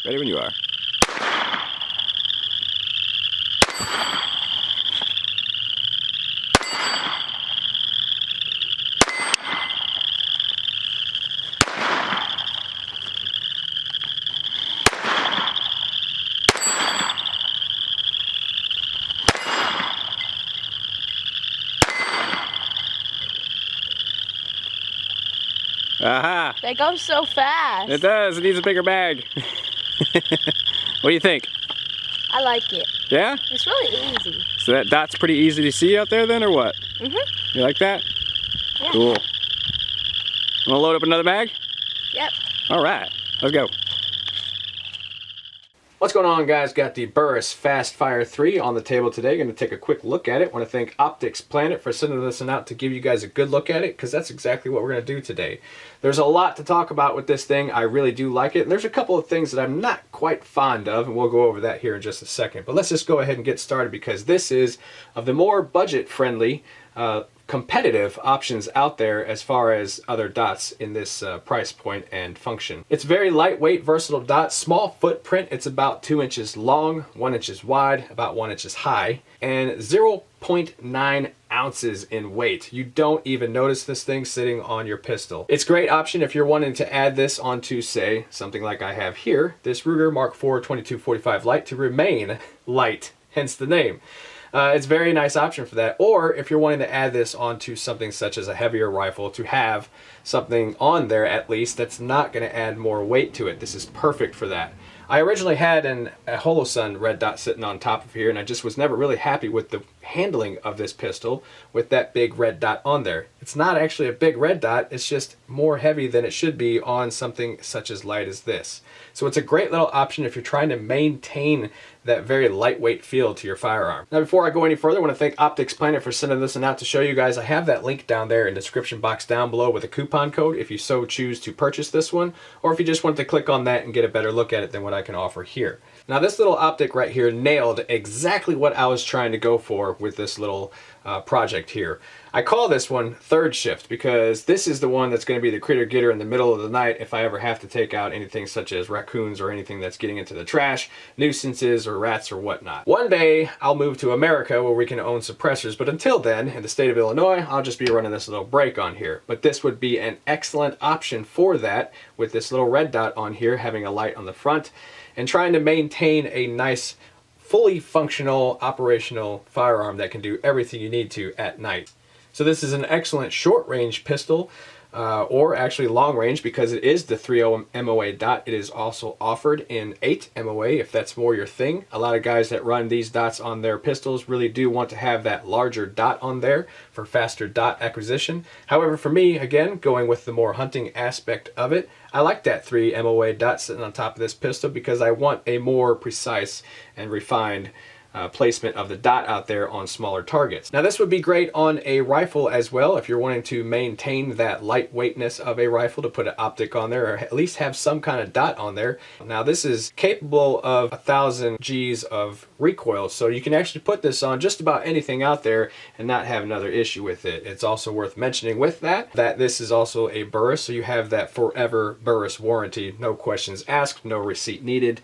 Ready when you are. Aha! That goes so fast. It does. It needs a bigger bag. What do you think? I like it. Yeah? It's really easy. So that dot's pretty easy to see out there then, or what? Mm-hmm. You like that? Yeah. Cool. Want to load up another bag? Yep. All right. Let's go. What's going on, guys? Got the Burris Fastfire 3 on the table today. Going to take a quick look at it. Want to thank Optic's Planet for sending this one out to give you guys a good look at it, because that's exactly what we're going to do today. There's a lot to talk about with this thing. I really do like it. And there's a couple of things that I'm not quite fond of, and we'll go over that here in just a second. But let's just go ahead and get started, because this is of the more budget-friendly, competitive options out there as far as other dots in this price point and function. It's very lightweight, versatile dot, small footprint. It's about 2 inches long, 1 inch wide, about 1 inch high, and 0.9 ounces in weight. You don't even notice this thing sitting on your pistol. It's a great option if you're wanting to add this onto, say, something like I have here, this Ruger Mark IV 2245 Light, to remain light, hence the name. It's a very nice option for that. Or if you're wanting to add this onto something such as a heavier rifle, to have something on there at least that's not going to add more weight to it. This is perfect for that. I originally had a Holosun red dot sitting on top of here, and I just was never really happy with the handling of this pistol with that big red dot on there. It's not actually a big red dot, it's just more heavy than it should be on something such as light as this. So it's a great little option if you're trying to maintain that very lightweight feel to your firearm. Now, before I go any further, I want to thank Optic's Planet for sending this one out to show you guys. I have that link down there in the description box down below with a coupon code if you so choose to purchase this one, or if you just want to click on that and get a better look at it than what I can offer here. Now, this little optic right here nailed exactly what I was trying to go for with this little project here. I call this one third shift because this is the one that's going to be the critter getter in the middle of the night if I ever have to take out anything such as raccoons or anything that's getting into the trash, nuisances or rats or whatnot. One day I'll move to America where we can own suppressors, but until then, in the state of Illinois, I'll just be running this little brake on here. But this would be an excellent option for that, with this little red dot on here having a light on the front and trying to maintain a nice, fully functional, operational firearm that can do everything you need to at night. So this is an excellent short-range pistol, or actually long-range, because it is the 3.0 MOA dot. It is also offered in 8 MOA if that's more your thing. A lot of guys that run these dots on their pistols really do want to have that larger dot on there for faster dot acquisition. However, for me, again, going with the more hunting aspect of it, I like that 3 MOA dot sitting on top of this pistol because I want a more precise and refined placement of the dot out there on smaller targets. Now, this would be great on a rifle as well if you're wanting to maintain that lightweightness of a rifle, to put an optic on there or at least have some kind of dot on there. Now, this is capable of 1,000 G's of recoil, so you can actually put this on just about anything out there and not have another issue with it. It's also worth mentioning with that this is also a Burris, so you have that forever Burris warranty. No questions asked, no receipt needed.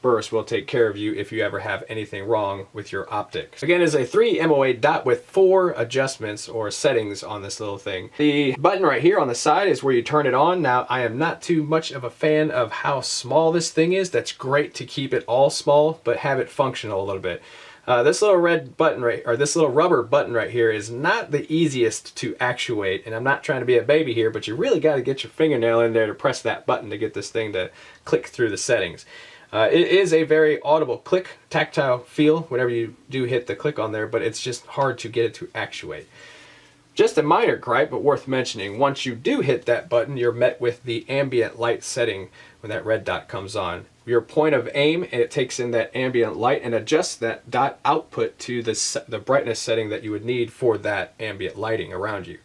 Burris will take care of you if you ever have anything wrong with your optic. Again, it's a 3 MOA dot with 4 adjustments or settings on this little thing. The button right here on the side is where you turn it on. Now, I am not too much of a fan of how small this thing is. That's great to keep it all small, but have it functional a little bit. This little red button this little rubber button right here is not the easiest to actuate, and I'm not trying to be a baby here, but you really got to get your fingernail in there to press that button to get this thing to click through the settings. It is a very audible click, tactile feel whenever you do hit the click on there, but it's just hard to get it to actuate. Just a minor gripe, but worth mentioning. Once you do hit that button, you're met with the ambient light setting when that red dot comes on. Your point of aim, and it takes in that ambient light and adjusts that dot output to the brightness setting that you would need for that ambient lighting around you.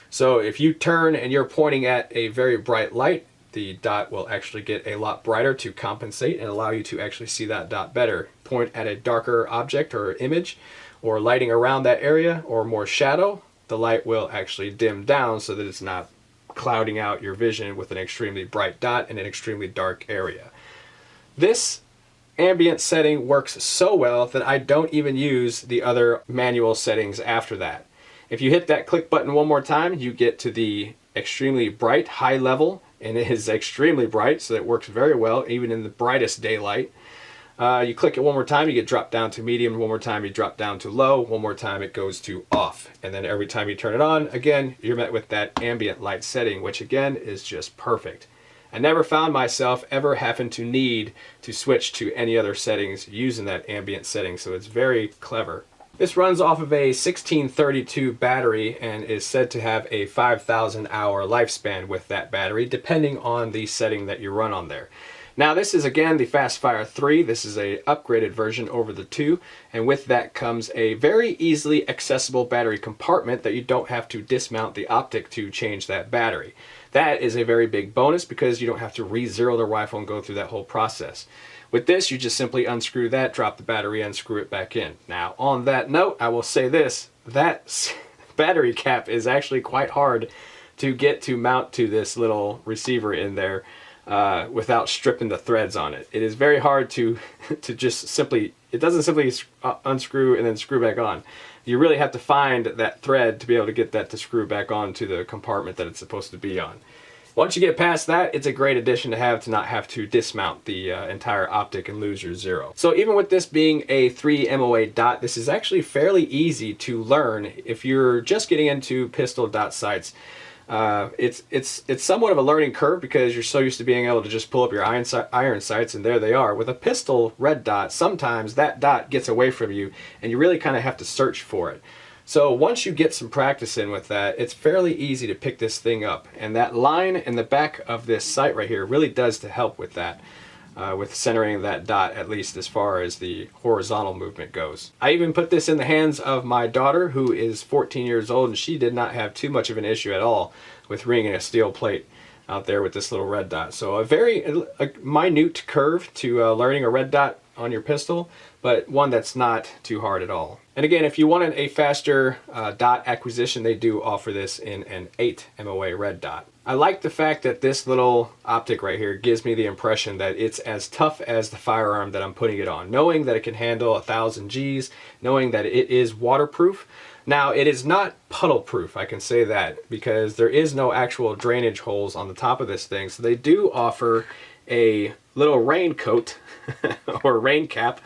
So if you turn and you're pointing at a very bright light, the dot will actually get a lot brighter to compensate and allow you to actually see that dot better. Point at a darker object or image or lighting around that area or more shadow, the light will actually dim down so that it's not clouding out your vision with an extremely bright dot in an extremely dark area. This ambient setting works so well that I don't even use the other manual settings after that. If you hit that click button one more time, you get to the extremely bright high level, and it is extremely bright, so it works very well even in the brightest daylight. You click it one more time, you get dropped down to medium. One more time, you drop down to low. One more time, it goes to off. And then every time you turn it on, again, you're met with that ambient light setting, which again is just perfect. I never found myself ever having to need to switch to any other settings using that ambient setting, so it's very clever. This runs off of a 1632 battery and is said to have a 5,000 hour lifespan with that battery, depending on the setting that you run on there. Now this is again the Fastfire 3. This is a upgraded version over the 2, and with that comes a very easily accessible battery compartment that you don't have to dismount the Optic to change that battery. That is a very big bonus because you don't have to re-zero the rifle and go through that whole process. With this, you just simply unscrew that, drop the battery, and screw it back in. Now, on that note, I will say this, that battery cap is actually quite hard to get to mount to this little receiver in there without stripping the threads on it. It is very hard to just simply, it doesn't simply unscrew and then screw back on. You really have to find that thread to be able to get that to screw back on to the compartment that it's supposed to be on. Once you get past that, it's a great addition to have to not have to dismount the entire Optic and lose your zero. So even with this being a 3 MOA dot, this is actually fairly easy to learn if you're just getting into pistol dot sights. It's somewhat of a learning curve because you're so used to being able to just pull up your iron sights and there they are. With a pistol red dot, sometimes that dot gets away from you and you really kind of have to search for it. So once you get some practice in with that, it's fairly easy to pick this thing up. And that line in the back of this sight right here really does to help with that, with centering that dot, at least as far as the horizontal movement goes. I even put this in the hands of my daughter, who is 14 years old, and she did not have too much of an issue at all with ringing a steel plate out there with this little red dot. So a very minute curve to learning a red dot on your pistol, but one that's not too hard at all. And again, if you wanted a faster dot acquisition, they do offer this in an 8 MOA red dot. I like the fact that this little Optic right here gives me the impression that it's as tough as the firearm that I'm putting it on, knowing that it can handle 1,000 Gs, knowing that it is waterproof. Now, it is not puddle proof, I can say that, because there is no actual drainage holes on the top of this thing. So they do offer a little raincoat or rain cap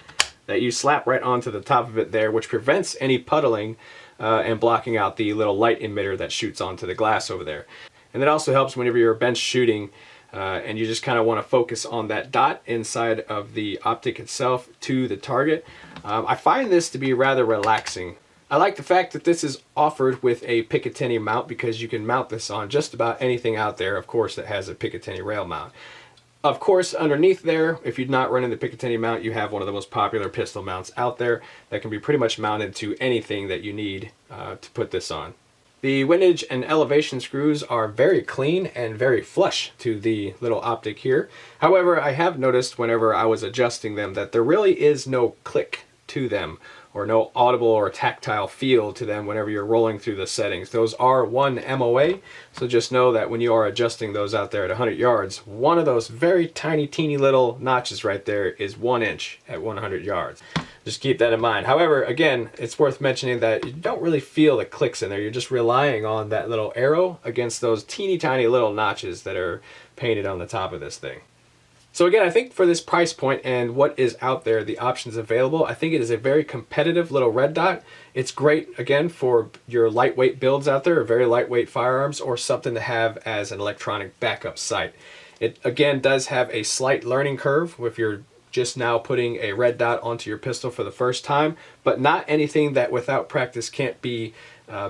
that you slap right onto the top of it there, which prevents any puddling and blocking out the little light emitter that shoots onto the glass over there. And it also helps whenever you're bench shooting and you just kind of want to focus on that dot inside of the Optic itself to the target. I find this to be rather relaxing. I like the fact that this is offered with a Picatinny mount because you can mount this on just about anything out there, of course, that has a Picatinny rail mount. Of course, underneath there, if you're not running the Picatinny mount, you have one of the most popular pistol mounts out there that can be pretty much mounted to anything that you need to put this on. The windage and elevation screws are very clean and very flush to the little Optic here. However, I have noticed whenever I was adjusting them that there really is no click to them, or no audible or tactile feel to them whenever you're rolling through the settings. Those are 1 MOA, so just know that when you are adjusting those out there at 100 yards, one of those very tiny, teeny little notches right there is 1 inch at 100 yards. Just keep that in mind. However, again, it's worth mentioning that you don't really feel the clicks in there. You're just relying on that little arrow against those teeny tiny little notches that are painted on the top of this thing. So again, I think for this price point and what is out there, the options available, I think it is a very competitive little red dot. It's great, again, for your lightweight builds out there, or very lightweight firearms, or something to have as an electronic backup sight. It, again, does have a slight learning curve if you're just now putting a red dot onto your pistol for the first time, but not anything that without practice can't be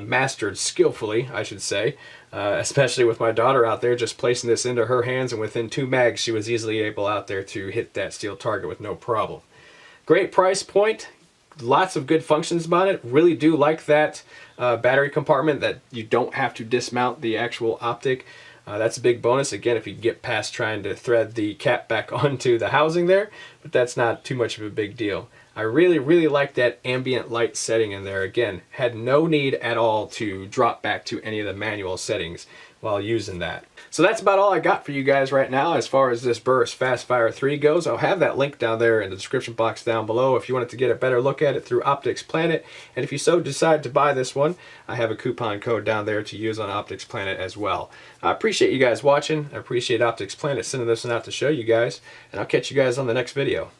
mastered skillfully, I should say. Especially with my daughter out there just placing this into her hands, and within 2 mags she was easily able out there to hit that steel target with no problem. Great price point, lots of good functions about it. Really do like that battery compartment that you don't have to dismount the actual Optic. That's a big bonus, again, if you get past trying to thread the cap back onto the housing there, but that's not too much of a big deal. I really like that ambient light setting in there. Again, had no need at all to drop back to any of the manual settings while using that. So that's about all I got for you guys right now as far as this Burris Fastfire 3 goes. I'll have that link down there in the description box down below if you wanted to get a better look at it through Optic's Planet. And if you so decide to buy this one, I have a coupon code down there to use on Optic's Planet as well. I appreciate you guys watching. I appreciate Optic's Planet sending this one out to show you guys. And I'll catch you guys on the next video.